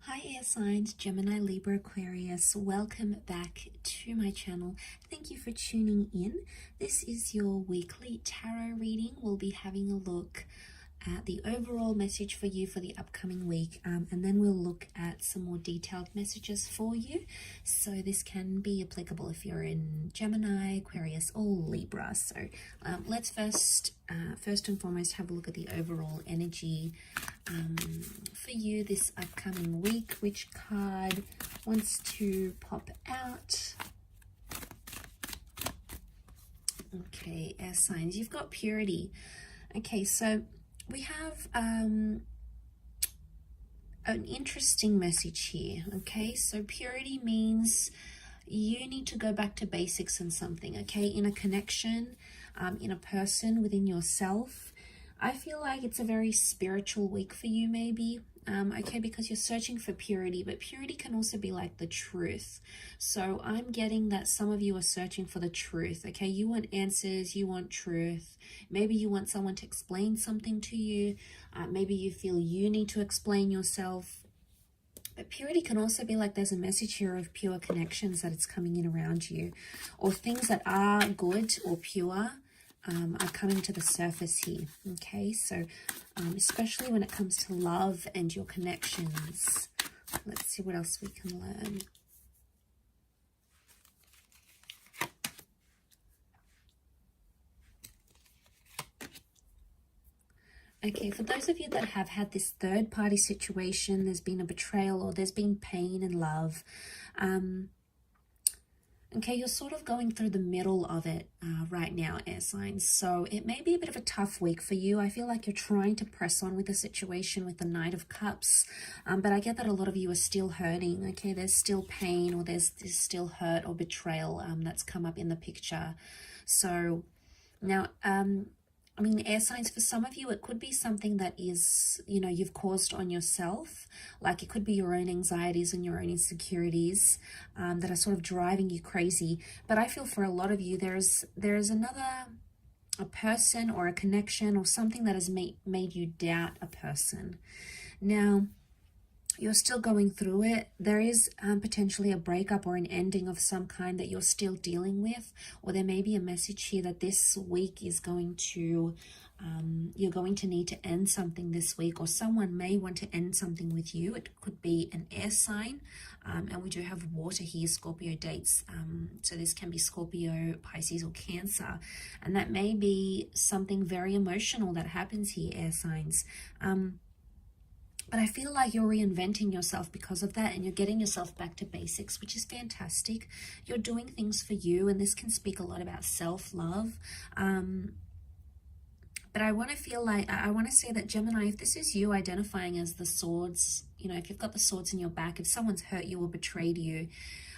Hi air signs, Gemini, Libra, Aquarius. Welcome back to my channel. Thank you for tuning in. This is your weekly tarot reading. We'll be having a look at the overall message for you for the upcoming week, and then we'll look at some more detailed messages for you. So this can be applicable if you're in Gemini, Aquarius, or Libra. So let's first and foremost have a look at the overall energy for you this upcoming week. Which card wants to pop out? Okay, air signs, you've got purity. Okay, so we have an interesting message here. Okay, so purity means you need to go back to basics in something, okay, in a connection, in a person, within yourself. I feel like it's a very spiritual week for you, maybe. Okay, because you're searching for purity, but purity can also be like the truth. So I'm getting that some of you are searching for the truth. Okay, you want answers, you want truth. Maybe you want someone to explain something to you. Maybe you feel you need to explain yourself. But purity can also be like there's a message here of pure connections that it's coming in around you, or things that are good or pure are coming to the surface here. Okay, so especially when it comes to love and your connections. Let's see what else we can learn. Okay, for those of you that have had this third-party situation, there's been a betrayal or there's been pain in love. Okay, you're sort of going through the middle of it right now, air signs. So it may be a bit of a tough week for you. I feel like you're trying to press on with the situation with the Knight of Cups. But I get that a lot of you are still hurting. Okay, there's still pain, or there's still hurt or betrayal that's come up in the picture. So now, I mean, air signs, for some of you, it could be something that is, you know, you've caused on yourself. Like it could be your own anxieties and your own insecurities that are sort of driving you crazy. But I feel for a lot of you, there's a person or a connection or something that has made you doubt a person. Now, you're still going through it. There is potentially a breakup or an ending of some kind that you're still dealing with, or there may be a message here that this week is going to, you're going to need to end something this week, or someone may want to end something with you. It could be an air sign, and we do have water here, Scorpio dates, so this can be Scorpio, Pisces, or Cancer, and that may be something very emotional that happens here, air signs. But I feel like you're reinventing yourself because of that, and you're getting yourself back to basics, which is fantastic. You're doing things for you, and this can speak a lot about self-love. But I want to say that, Gemini, if this is you identifying as the swords, you know, if you've got the swords in your back, if someone's hurt you or betrayed you,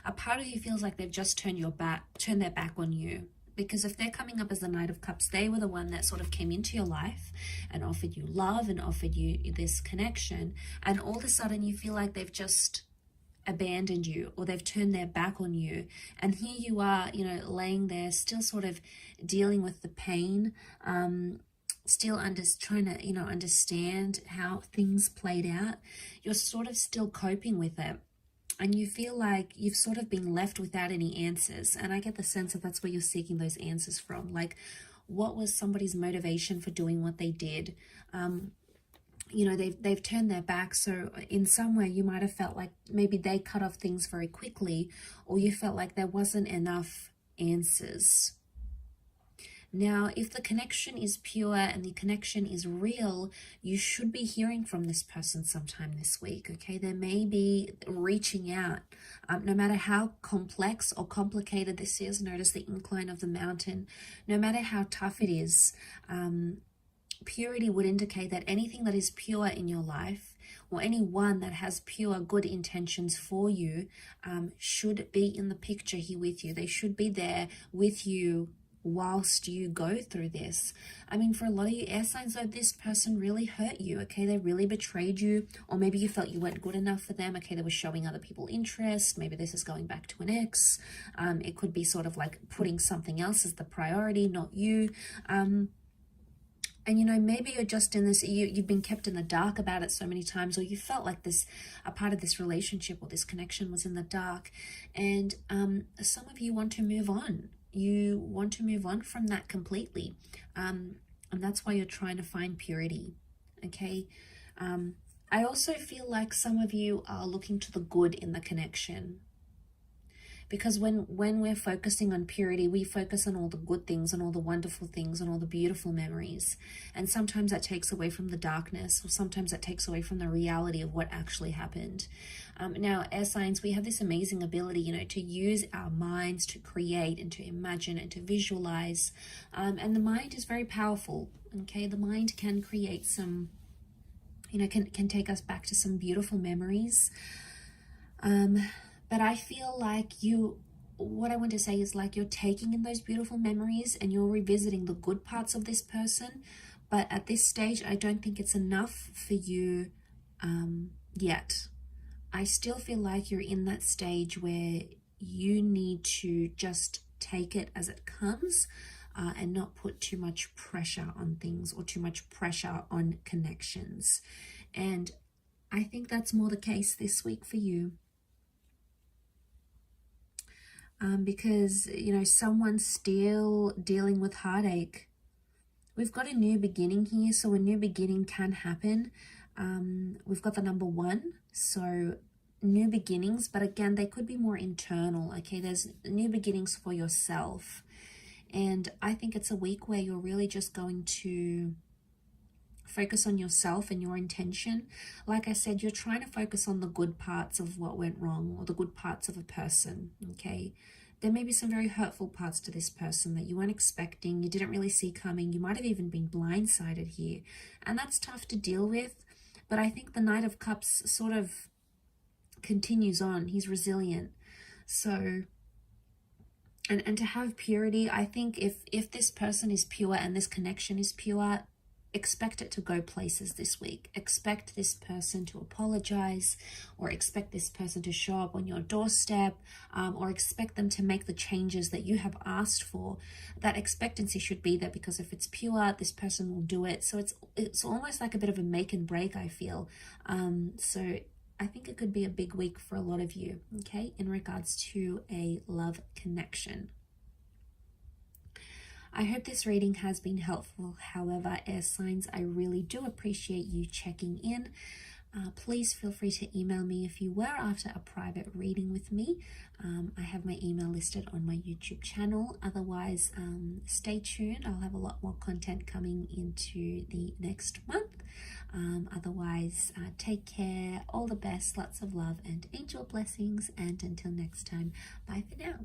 a part of you feels like they've just turned their back on you. Because if they're coming up as the Knight of Cups, they were the one that sort of came into your life and offered you love and offered you this connection. And all of a sudden you feel like they've just abandoned you, or they've turned their back on you. And here you are, you know, laying there still sort of dealing with the pain, still trying to, you know, understand how things played out. You're sort of still coping with it. And you feel like you've sort of been left without any answers. And I get the sense that that's where you're seeking those answers from. Like, what was somebody's motivation for doing what they did? You know, they've turned their back. So in some way, you might have felt like maybe they cut off things very quickly, or you felt like there wasn't enough answers. Now, if the connection is pure and the connection is real, you should be hearing from this person sometime this week, okay? They may be reaching out. No matter how complex or complicated this is, notice the incline of the mountain. No matter how tough it is, purity would indicate that anything that is pure in your life, or anyone that has pure good intentions for you, should be in the picture here with you. They should be there with you whilst you go through this. I mean, for a lot of you air signs, though, this person really hurt you, okay? They really betrayed you, or maybe you felt you weren't good enough for them, okay? They were showing other people interest. Maybe this is going back to an ex. It could be sort of like putting something else as the priority, not you. And, you know, maybe you're just in this, you've been kept in the dark about it so many times, or you felt like this, a part of this relationship or this connection was in the dark. And some of you want to move on. You want to move on from that completely. And that's why you're trying to find purity. Okay. I also feel like some of you are looking to the good in the connection. Because when we're focusing on purity, we focus on all the good things and all the wonderful things and all the beautiful memories. And sometimes that takes away from the darkness, or sometimes that takes away from the reality of what actually happened. Now, air signs, we have this amazing ability, you know, to use our minds to create and to imagine and to visualize. And the mind is very powerful, okay? The mind can create some, you know, can take us back to some beautiful memories. But I feel like what I want to say is like you're taking in those beautiful memories and you're revisiting the good parts of this person. But at this stage, I don't think it's enough for you yet. I still feel like you're in that stage where you need to just take it as it comes and not put too much pressure on things or too much pressure on connections. And I think that's more the case this week for you. Because, you know, someone's still dealing with heartache. We've got a new beginning here, so a new beginning can happen. We've got the number 1, so new beginnings, but again, they could be more internal, okay? There's new beginnings for yourself. And I think it's a week where you're really just going to focus on yourself and your intention. Like I said, you're trying to focus on the good parts of what went wrong or the good parts of a person, okay? There may be some very hurtful parts to this person that you weren't expecting, you didn't really see coming, you might have even been blindsided here. And that's tough to deal with, but I think the Knight of Cups sort of continues on. He's resilient. So, and to have purity, I think if this person is pure and this connection is pure, expect it to go places this week. Expect this person to apologize, or expect this person to show up on your doorstep, or expect them to make the changes that you have asked for. That expectancy should be there, because if it's pure, this person will do it. So it's almost like a bit of a make and break, I feel. So I think it could be a big week for a lot of you, okay, in regards to a love connection. I hope this reading has been helpful. However, air signs, I really do appreciate you checking in. Please feel free to email me if you were after a private reading with me. I have my email listed on my YouTube channel. Otherwise, stay tuned. I'll have a lot more content coming into the next month. Otherwise, take care. All the best. Lots of love and angel blessings. And until next time, bye for now.